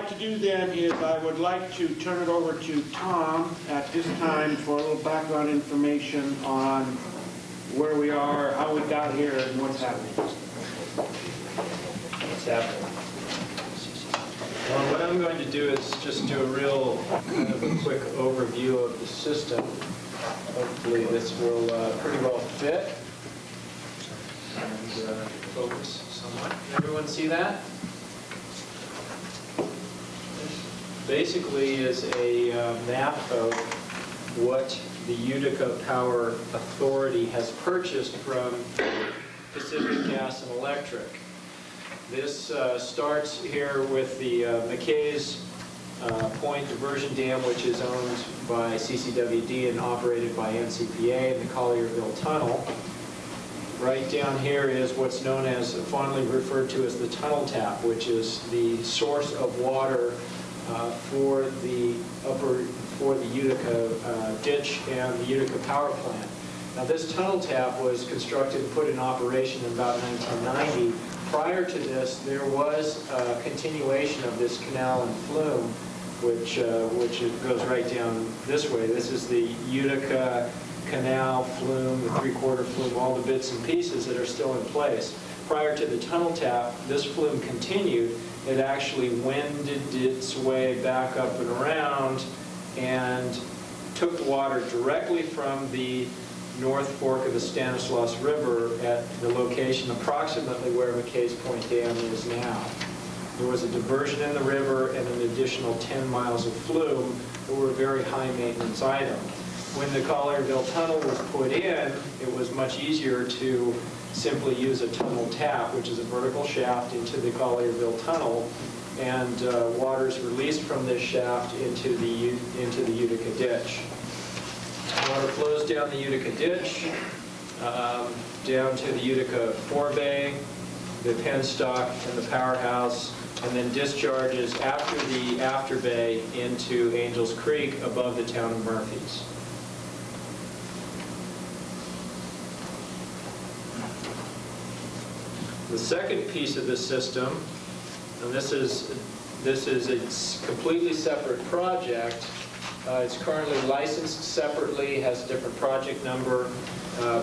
like to do then is I would like to turn it over to Tom at this time for a little background information on where we are, how we got here, and what's happening. What's happening? Well, what I'm going to do is just do a real kind of a quick overview of the system. Hopefully this will pretty well fit and focus somewhat. Can everyone see that? Basically is a map of what the Utica Power Authority has purchased from Pacific Gas and Electric. This starts here with the McKay's Point Diversion Dam, which is owned by CCWD and operated by NCPA, and the Collierville Tunnel. Right down here is what's known as, fondly referred to as the tunnel tap, which is the source of water for the Utica ditch and the Utica power plant. Now this tunnel tap was constructed and put in operation in about 1990. Prior to this, there was a continuation of this canal and flume, which it goes right down this way. This is the Utica canal flume, the three-quarter flume, all the bits and pieces that are still in place. Prior to the tunnel tap, this flume continued. It actually wended its way back up and around and took the water directly from the North Fork of the Stanislaus River at the location approximately where McKay's Point Dam is now. There was a diversion in the river and an additional 10 miles of flume that were a very high maintenance item. When the Collierville Tunnel was put in, it was much easier to simply use a tunnel tap, which is a vertical shaft into the Collierville Tunnel, and water is released from this shaft into the Utica ditch. Water flows down the Utica ditch, down to the Utica forebay, the penstock, and the powerhouse, and then discharges after the afterbay into Angels Creek above the town of Murphys. The second piece of this system, and this is a completely separate project. It's currently licensed separately, has a different project number.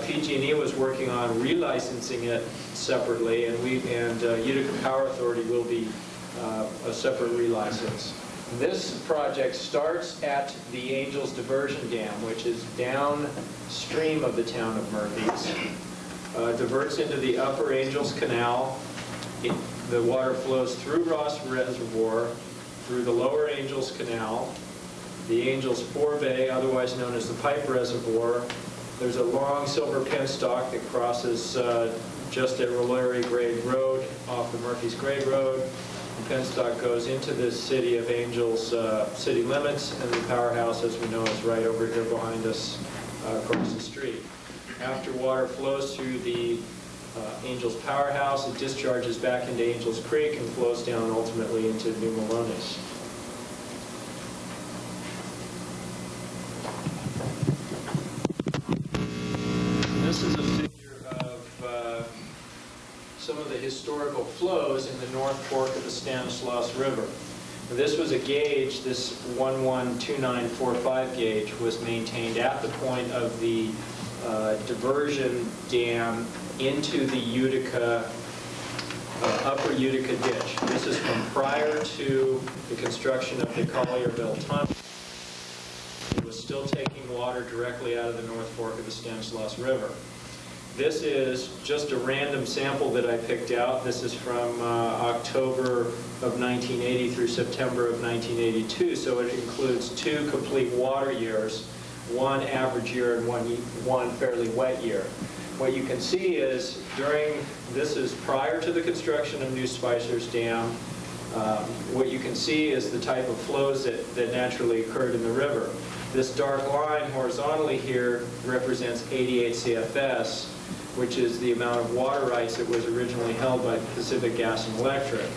PG&E was working on relicensing it separately, and Utica Power Authority will be a separate relicense. This project starts at the Angels Diversion Dam, which is downstream of the town of Murphys. Diverts into the upper Angels Canal. The water flows through Ross Reservoir, through the lower Angels Canal, the Angels Forebay, otherwise known as the Pipe Reservoir. There's a long silver penstock that crosses just at Rollery Grade Road off the Murphys Grade Road. The penstock goes into the city of Angels city limits, and the powerhouse, as we know, is right over here behind us across the street. After water flows through the Angels powerhouse, it discharges back into Angels Creek and flows down ultimately into New Melones. This is a figure of some of the historical flows in the North Fork of the Stanislaus River. Now, this was a gauge, this 112945 gauge was maintained at the point of the diversion dam into the Utica, upper Utica ditch. This is from prior to the construction of the Collierville Tunnel. It was still taking water directly out of the North Fork of the Stanislaus River. This is just a random sample that I picked out. This is from October of 1980 through September of 1982, so it includes 2 complete water years, 1 average year and one fairly wet year. What you can see is this is prior to the construction of New Spicer's Dam. What you can see is the type of flows that naturally occurred in the river. This dark line horizontally here represents 88 CFS, which is the amount of water rights that was originally held by Pacific Gas and Electric.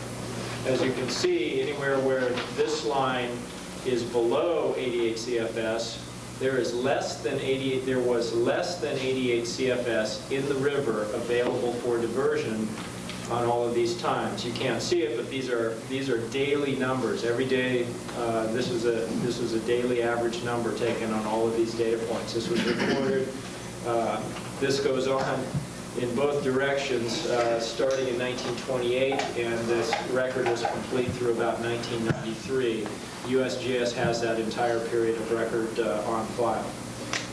As you can see, anywhere where this line is below 88 CFS, there was less than 88 CFS in the river available for diversion all of these times. You can't see it, but these are daily numbers. Every day, this was a daily average number taken on all of these data points. This was recorded. This goes on in both directions, starting in 1928, and this record was complete through about 1993. USGS has that entire period of record on file.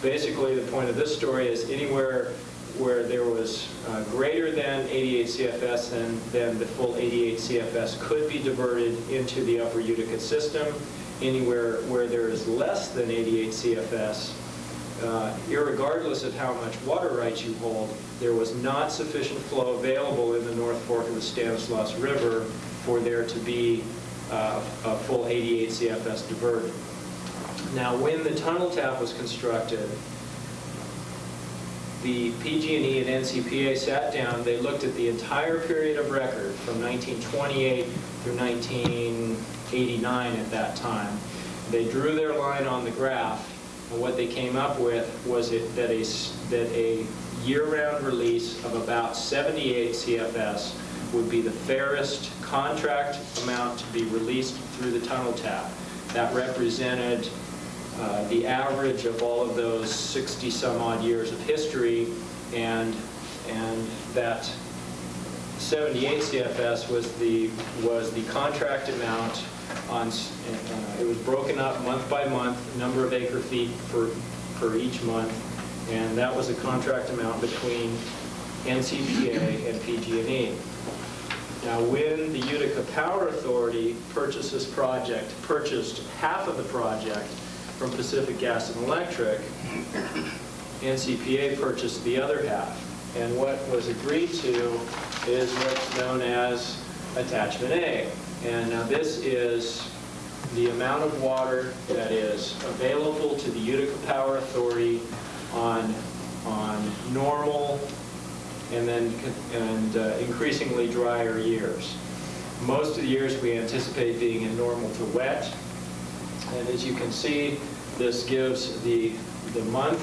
Basically, the point of this story is anywhere where there was greater than 88 CFS, then the full 88 CFS could be diverted into the upper Utica system. Anywhere where there is less than 88 CFS, irregardless of how much water rights you hold, there was not sufficient flow available in the North Fork of the Stanislaus River for there to be a full 88 CFS diverted. Now, when the tunnel tap was constructed, the PG&E and NCPA sat down, they looked at the entire period of record from 1928 through 1989 at that time. They drew their line on the graph, and what they came up with was that a year-round release of about 78 CFS would be the fairest contract amount to be released through the tunnel tap. That represented the average of all of those 60-some-odd years of history, and that 78 CFS was the contract amount on. It was broken up month by month, number of acre feet per each month, and that was a contract amount between NCPA and PG&E. Now, when the Utica Power Authority purchased this project, purchased half of the project from Pacific Gas and Electric, NCPA purchased the other half. And what was agreed to is what's known as Attachment A. And now this is the amount of water that is available to the Utica Power Authority on normal and increasingly drier years. Most of the years we anticipate being in normal to wet. And as you can see, this gives the month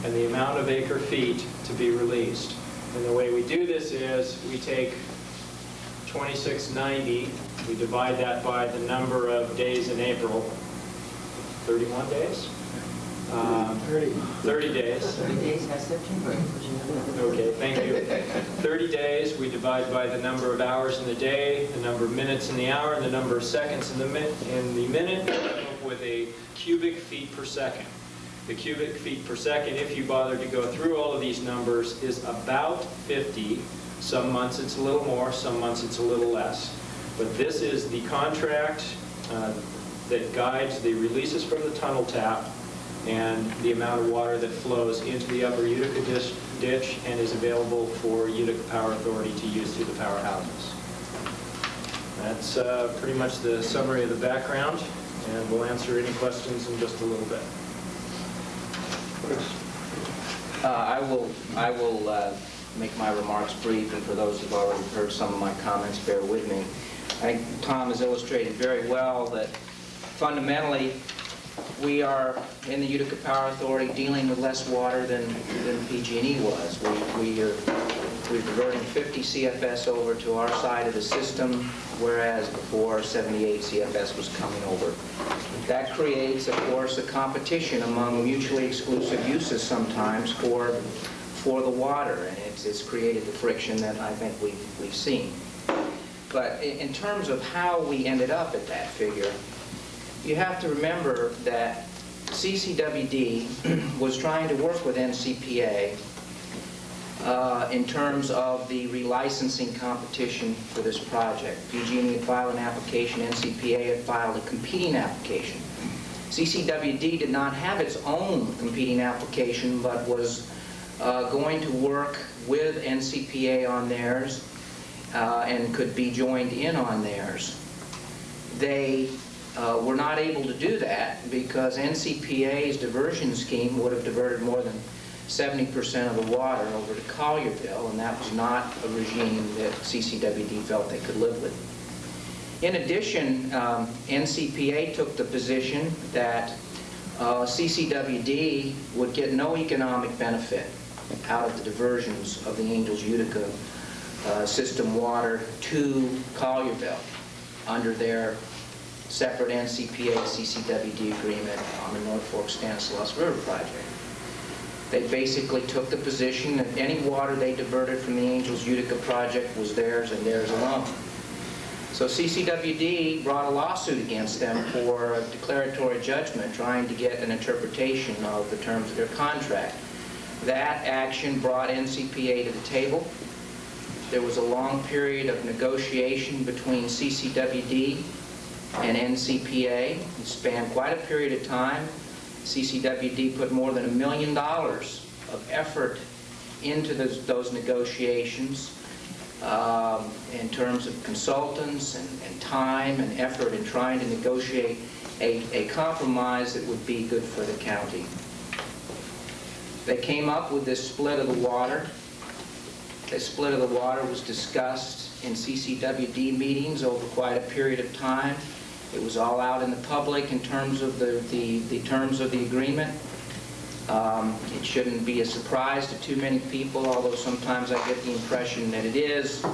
and the amount of acre feet to be released. And the way we do this is we take 2690, we divide that by the number of days in April. 31 days? 30 days. 30 days has September. Okay, thank you. 30 days, we divide by the number of hours in the day, the number of minutes in the hour, and the number of seconds in the minute, we come up with a cubic feet per second. The cubic feet per second, if you bother to go through all of these numbers, is about 50. Some months it's a little more, some months it's a little less. But this is the contract that guides the releases from the tunnel tap and the amount of water that flows into the upper Utica ditch and is available for Utica Power Authority to use through the powerhouses. That's pretty much the summary of the background, and we'll answer any questions in just a little bit. I will make my remarks brief, and for those who've already heard some of my comments, bear with me. I think Tom has illustrated very well that fundamentally we are, in the Utica Power Authority, dealing with less water than PG&E was. We're diverting 50 CFS over to our side of the system, whereas before 78 CFS was coming over. That creates, of course, a competition among mutually exclusive uses sometimes for the water, and it's created the friction that I think we've seen. But in terms of how we ended up at that figure, you have to remember that CCWD was trying to work with NCPA in terms of the relicensing competition for this project. PG&E had filed an application, NCPA had filed a competing application. CCWD did not have its own competing application, but was going to work with NCPA on theirs and could be joined in on theirs. They were not able to do that because NCPA's diversion scheme would have diverted more than 70% of the water over to Collierville, and that was not a regime that CCWD felt they could live with. In addition, NCPA took the position that CCWD would get no economic benefit out of the diversions of the Angels Utica system water to Collierville under their separate NCPA CCWD agreement on the North Fork Stanislaus River project. They basically took the position that any water they diverted from the Angels Utica project was theirs and theirs alone. So CCWD brought a lawsuit against them for a declaratory judgment trying to get an interpretation of the terms of their contract. That action brought NCPA to the table. There was a long period of negotiation between CCWD and NCPA. It spanned quite a period of time. CCWD put more than $1 million of effort into those negotiations in terms of consultants and time and effort in trying to negotiate a compromise that would be good for the county. They came up with this split of the water. This split of the water was discussed in CCWD meetings over quite a period of time. It was all out in the public in terms of the terms of the agreement. It shouldn't be a surprise to too many people, although sometimes I get the impression that it is,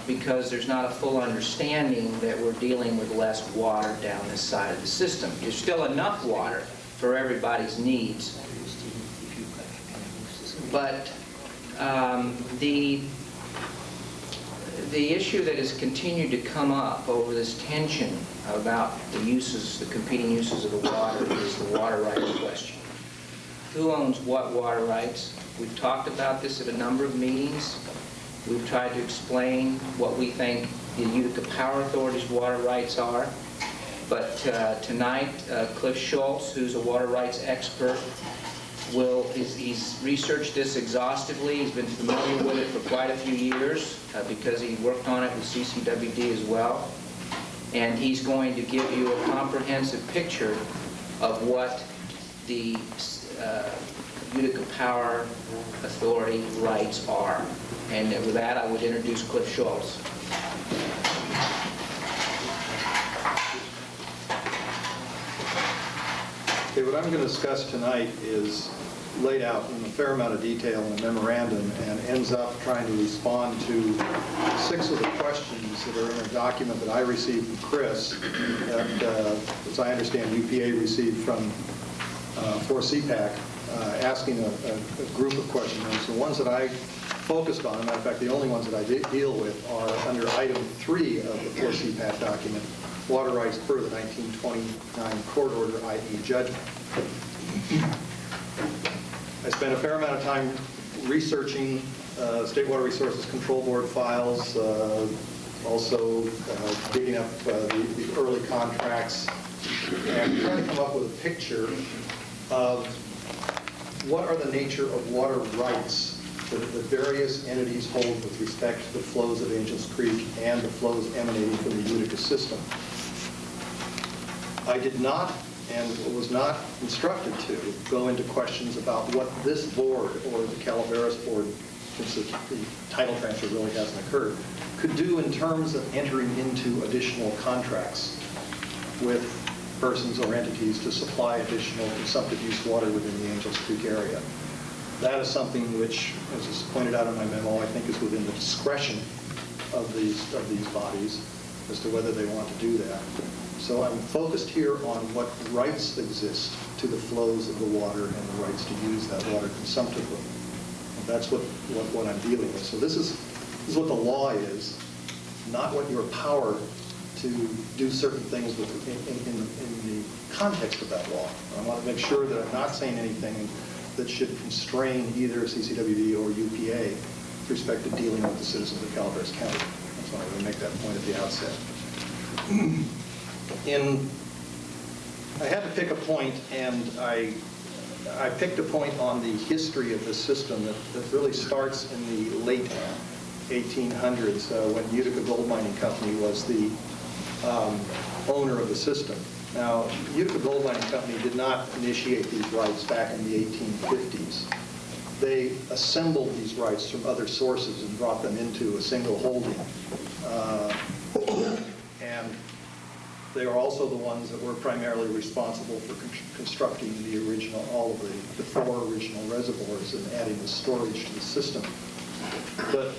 because there's not a full understanding that we're dealing with less water down this side of the system. There's still enough water for everybody's needs. But the issue that has continued to come up over this tension about the uses, the competing uses of the water, is the water rights question. Who owns what water rights? We've talked about this at a number of meetings. We've tried to explain what we think the Utica Power Authority's water rights are. But tonight, Cliff Schultz, who's a water rights expert, he's researched this exhaustively. He's been familiar with it for quite a few years because he worked on it with CCWD as well. And he's going to give you a comprehensive picture of what the Utica Power Authority rights are. And with that, I would introduce Cliff Schultz. Okay, what I'm going to discuss tonight is laid out in a fair amount of detail in a memorandum and ends up trying to respond to 6 of the questions that are in a document that I received from Chris that, as I understand, UPA received from for CPAC, asking a group of questions. And so the ones that I focused on, matter of fact, the only ones that I deal with are under item 3 of the 4CPAC document, water rights per the 1929 court order, i.e. judgment. I spent a fair amount of time researching State Water Resources Control Board files, also digging up the early contracts, and trying to come up with a picture of what are the nature of water rights that the various entities hold with respect to the flows of Angels Creek and the flows emanating from the Utica system. I did not and was not instructed to go into questions about what this board or the Calaveras board, since the title transfer really hasn't occurred, could do in terms of entering into additional contracts with persons or entities to supply additional consumptive use water within the Angels Creek area. That is something which, as is pointed out in my memo, I think is within the discretion of these bodies as to whether they want to do that. So I'm focused here on what rights exist to the flows of the water and the rights to use that water consumptively. And that's what I'm dealing with. So this is what the law is, not what your power to do certain things in the context of that law. I want to make sure that I'm not saying anything that should constrain either CCWD or UPA with respect to dealing with the citizens of Calaveras County. That's why I want to make that point at the outset. I had to pick a point, and I picked a point on the history of the system that really starts in the late 1800s when Utica Gold Mining Company was the owner of the system. Now, Utica Gold Mining Company did not initiate these rights back in the 1850s. They assembled these rights from other sources and brought them into a single holding. And they are also the ones that were primarily responsible for constructing all of the 4 original reservoirs and adding the storage to the system. But